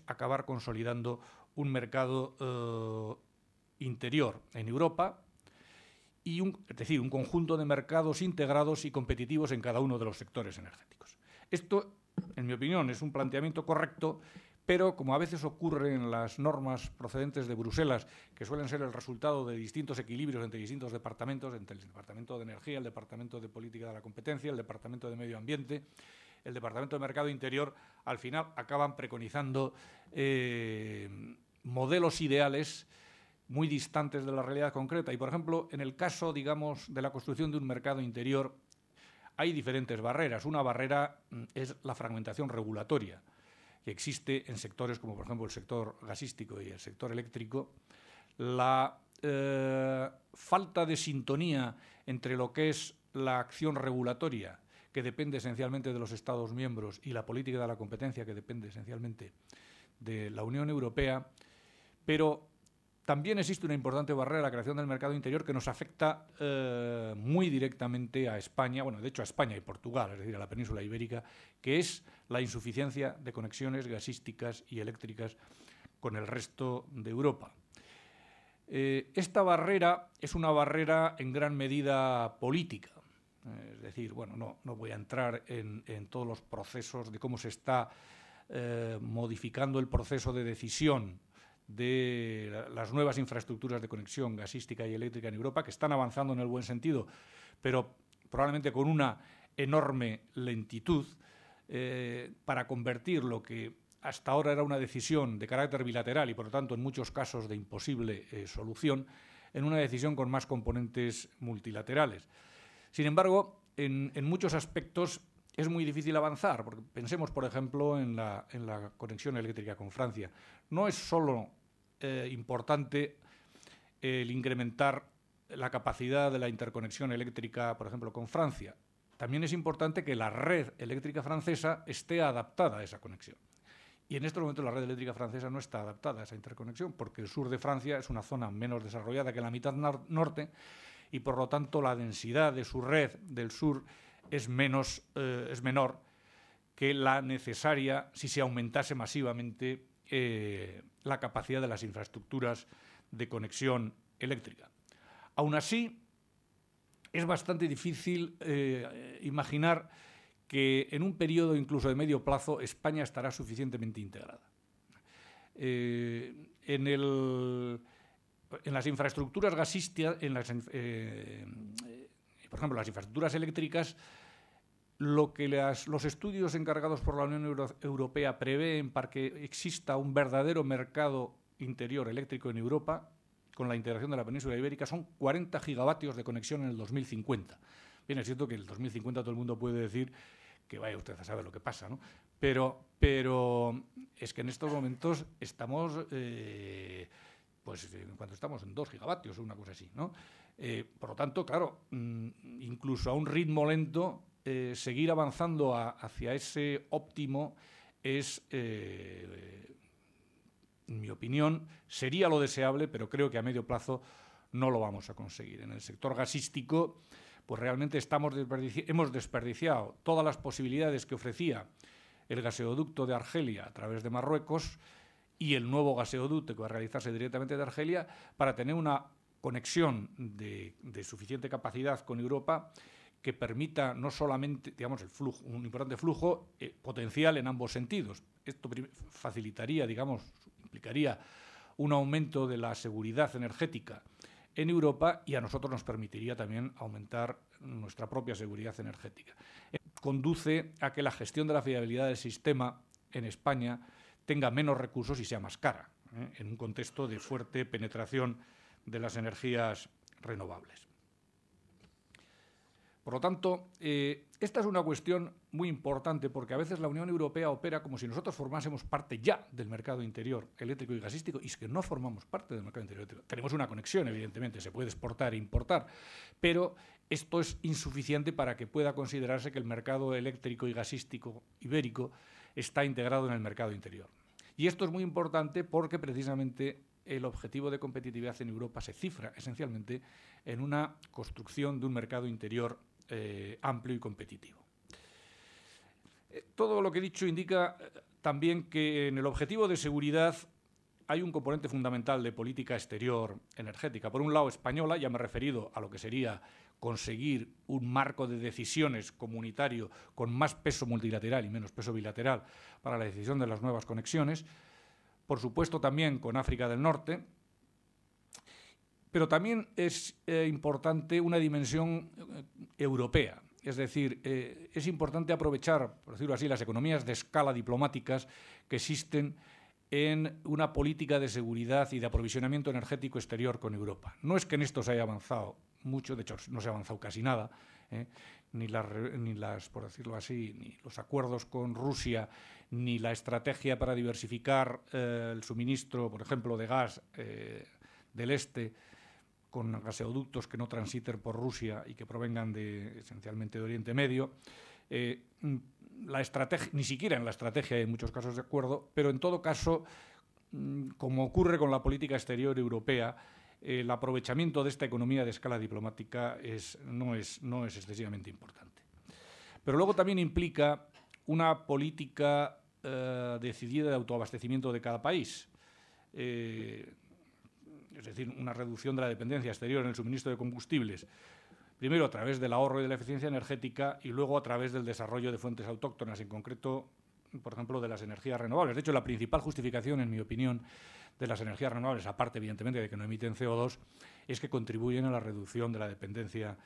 acabar consolidando un mercado interior en Europa y es decir, un conjunto de mercados integrados y competitivos en cada uno de los sectores energéticos. Esto, en mi opinión, es un planteamiento correcto, pero como a veces ocurre en las normas procedentes de Bruselas, que suelen ser el resultado de distintos equilibrios entre distintos departamentos, entre el Departamento de Energía, el Departamento de Política de la Competencia, el Departamento de Medio Ambiente, el Departamento de Mercado Interior, al final acaban preconizando modelos ideales muy distantes de la realidad concreta. Y, por ejemplo, en el caso, digamos, de la construcción de un mercado interior, hay diferentes barreras. Una barrera es la fragmentación regulatoria, que existe en sectores como, por ejemplo, el sector gasístico y el sector eléctrico. La falta de sintonía entre lo que es la acción regulatoria, que depende esencialmente de los Estados miembros, y la política de la competencia, que depende esencialmente de la Unión Europea, pero también existe una importante barrera a la creación del mercado interior que nos afecta muy directamente a España, bueno, de hecho a España y Portugal, es decir, a la península ibérica, que es la insuficiencia de conexiones gasísticas y eléctricas con el resto de Europa. Esta barrera es una barrera en gran medida política. Es decir, bueno, no voy a entrar en todos los procesos de cómo se está modificando el proceso de decisión de las nuevas infraestructuras de conexión gasística y eléctrica en Europa, que están avanzando en el buen sentido, pero probablemente con una enorme lentitud para convertir lo que hasta ahora era una decisión de carácter bilateral y, por lo tanto, en muchos casos de imposible solución, en una decisión con más componentes multilaterales. Sin embargo, en muchos aspectos es muy difícil avanzar, porque pensemos, por ejemplo, en la conexión eléctrica con Francia. No es solo importante el incrementar la capacidad de la interconexión eléctrica, por ejemplo, con Francia. También es importante que la red eléctrica francesa esté adaptada a esa conexión. Y en estos momentos la red eléctrica francesa no está adaptada a esa interconexión, porque el sur de Francia es una zona menos desarrollada que la mitad norte, y por lo tanto la densidad de su red del sur es menor que la necesaria si se aumentase masivamente la capacidad de las infraestructuras de conexión eléctrica. Aún así, es bastante difícil imaginar que en un periodo incluso de medio plazo España estará suficientemente integrada. En las infraestructuras gasísticas, por ejemplo, las infraestructuras eléctricas, lo que los estudios encargados por la Unión Europea prevén para que exista un verdadero mercado interior eléctrico en Europa, con la integración de la península ibérica, son 40 gigavatios de conexión en el 2050. Bien, es cierto que en el 2050 todo el mundo puede decir que vaya usted a saber lo que pasa, ¿no? Pero es que en estos momentos estamos, cuando estamos en 2 gigavatios o una cosa así, ¿no? Por lo tanto, claro, incluso a un ritmo lento, seguir avanzando hacia ese óptimo es, en mi opinión, sería lo deseable, pero creo que a medio plazo no lo vamos a conseguir. En el sector gasístico, pues realmente hemos desperdiciado todas las posibilidades que ofrecía el gaseoducto de Argelia a través de Marruecos y el nuevo gaseoducto que va a realizarse directamente de Argelia para tener una conexión de suficiente capacidad con Europa que permita no solamente, digamos, un importante flujo potencial en ambos sentidos. Esto facilitaría, digamos, implicaría un aumento de la seguridad energética en Europa y a nosotros nos permitiría también aumentar nuestra propia seguridad energética. Conduce a que la gestión de la fiabilidad del sistema en España tenga menos recursos y sea más cara, en un contexto de fuerte penetración de las energías renovables. Por lo tanto, esta es una cuestión muy importante porque a veces la Unión Europea opera como si nosotros formásemos parte ya del mercado interior eléctrico y gasístico, y es que no formamos parte del mercado interior eléctrico. Tenemos una conexión, evidentemente, se puede exportar e importar, pero esto es insuficiente para que pueda considerarse que el mercado eléctrico y gasístico ibérico está integrado en el mercado interior. Y esto es muy importante porque precisamente el objetivo de competitividad en Europa se cifra esencialmente en una construcción de un mercado interior amplio y competitivo. Todo lo que he dicho indica también que en el objetivo de seguridad hay un componente fundamental de política exterior energética. Por un lado, española, ya me he referido a lo que sería conseguir un marco de decisiones comunitario con más peso multilateral y menos peso bilateral para la decisión de las nuevas conexiones. Por supuesto, también con África del Norte. Pero también es importante una dimensión europea. Es decir, es importante aprovechar, por decirlo así, las economías de escala diplomáticas que existen en una política de seguridad y de aprovisionamiento energético exterior con Europa. No es que en esto se haya avanzado mucho, de hecho no se ha avanzado casi nada, ni las, por decirlo así, ni los acuerdos con Rusia, ni la estrategia para diversificar el suministro, por ejemplo, de gas del este, con gaseoductos que no transiten por Rusia y que provengan esencialmente de Oriente Medio. La estrategia, ni siquiera en la estrategia hay en muchos casos de acuerdo, pero en todo caso, como ocurre con la política exterior europea, el aprovechamiento de esta economía de escala diplomática no es excesivamente importante. Pero luego también implica una política decidida de autoabastecimiento de cada país. Es decir, una reducción de la dependencia exterior en el suministro de combustibles, primero a través del ahorro y de la eficiencia energética y luego a través del desarrollo de fuentes autóctonas, en concreto, por ejemplo, de las energías renovables. De hecho, la principal justificación, en mi opinión, de las energías renovables, aparte, evidentemente, de que no emiten CO2, es que contribuyen a la reducción de la dependencia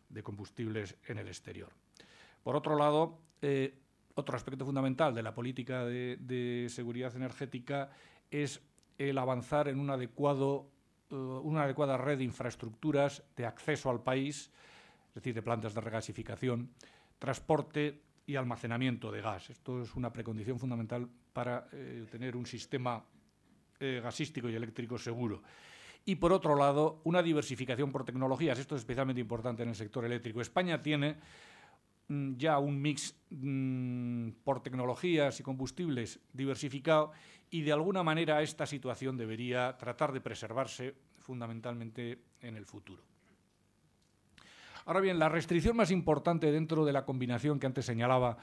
de combustibles en el exterior. Por otro lado, otro aspecto fundamental de la política de seguridad energética es el avanzar en una adecuada red de infraestructuras de acceso al país, es decir, de plantas de regasificación, transporte y almacenamiento de gas. Esto es una precondición fundamental para tener un sistema gasístico y eléctrico seguro. Y, por otro lado, una diversificación por tecnologías. Esto es especialmente importante en el sector eléctrico. España tiene ya un mix por tecnologías y combustibles diversificado y, de alguna manera, esta situación debería tratar de preservarse fundamentalmente en el futuro. Ahora bien, la restricción más importante dentro de la combinación que antes señalaba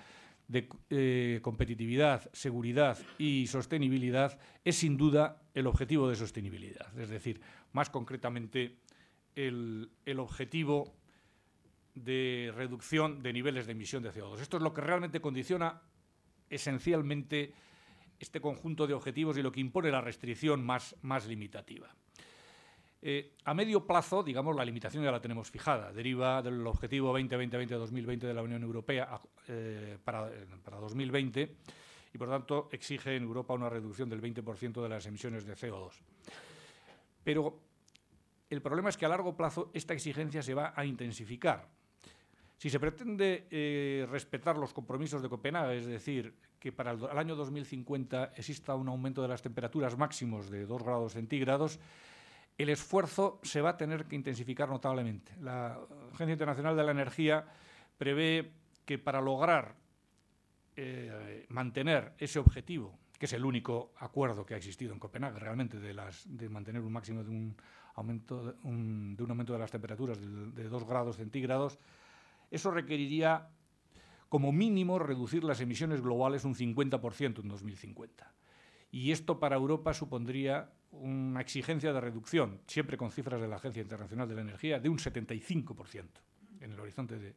de competitividad, seguridad y sostenibilidad es, sin duda, el objetivo de sostenibilidad. Es decir, más concretamente, el objetivo de reducción de niveles de emisión de CO2. Esto es lo que realmente condiciona esencialmente este conjunto de objetivos y lo que impone la restricción más limitativa. A medio plazo, digamos, la limitación ya la tenemos fijada. Deriva del objetivo 2020-2020 de la Unión Europea para 2020 y, por tanto, exige en Europa una reducción del 20% de las emisiones de CO2. Pero el problema es que a largo plazo esta exigencia se va a intensificar. Si se pretende respetar los compromisos de Copenhague, es decir, que para el año 2050 exista un aumento de las temperaturas máximos de 2 grados centígrados, el esfuerzo se va a tener que intensificar notablemente. La Agencia Internacional de la Energía prevé que para lograr mantener ese objetivo, que es el único acuerdo que ha existido en Copenhague realmente de mantener un máximo de un aumento de las temperaturas de 2 grados centígrados, eso requeriría como mínimo reducir las emisiones globales un 50% en 2050. Y esto para Europa supondría una exigencia de reducción, siempre con cifras de la Agencia Internacional de la Energía, de un 75% en el horizonte de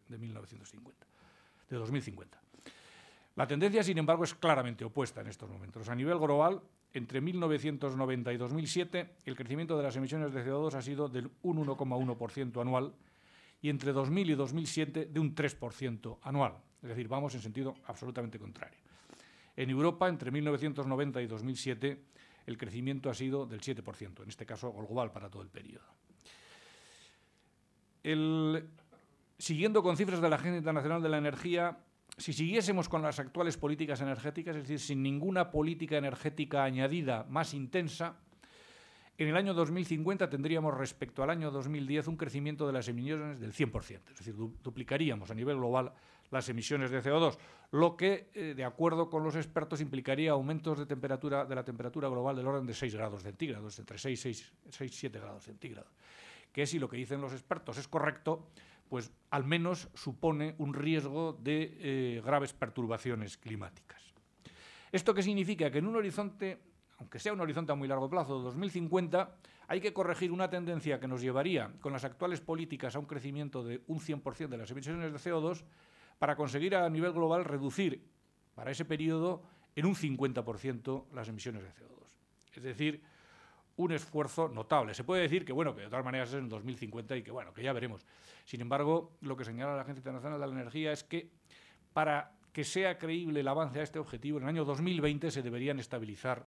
2050. La tendencia, sin embargo, es claramente opuesta en estos momentos. A nivel global, entre 1990 y 2007, el crecimiento de las emisiones de CO2 ha sido del un 1,1% anual y entre 2000 y 2007 de un 3% anual. Es decir, vamos en sentido absolutamente contrario. En Europa, entre 1990 y 2007, el crecimiento ha sido del 7%, en este caso global para todo el periodo. Siguiendo con cifras de la Agencia Internacional de la Energía, si siguiésemos con las actuales políticas energéticas, es decir, sin ninguna política energética añadida más intensa, en el año 2050 tendríamos respecto al año 2010 un crecimiento de las emisiones del 100%, es decir, duplicaríamos a nivel global las emisiones de CO2, lo que, de acuerdo con los expertos, implicaría aumentos de la temperatura global del orden de 6 grados centígrados, entre 6 y 7 grados centígrados. Que si lo que dicen los expertos es correcto, pues al menos supone un riesgo de graves perturbaciones climáticas. ¿Esto qué significa? Que en un horizonte, aunque sea un horizonte a muy largo plazo, 2050, hay que corregir una tendencia que nos llevaría, con las actuales políticas, a un crecimiento de un 100% de las emisiones de CO2 para conseguir a nivel global reducir para ese periodo en un 50% las emisiones de CO2. Es decir, un esfuerzo notable. Se puede decir que, bueno, que de todas maneras es en 2050 y que, bueno, que ya veremos. Sin embargo, lo que señala la Agencia Internacional de la Energía es que para que sea creíble el avance a este objetivo, en el año 2020 se deberían estabilizar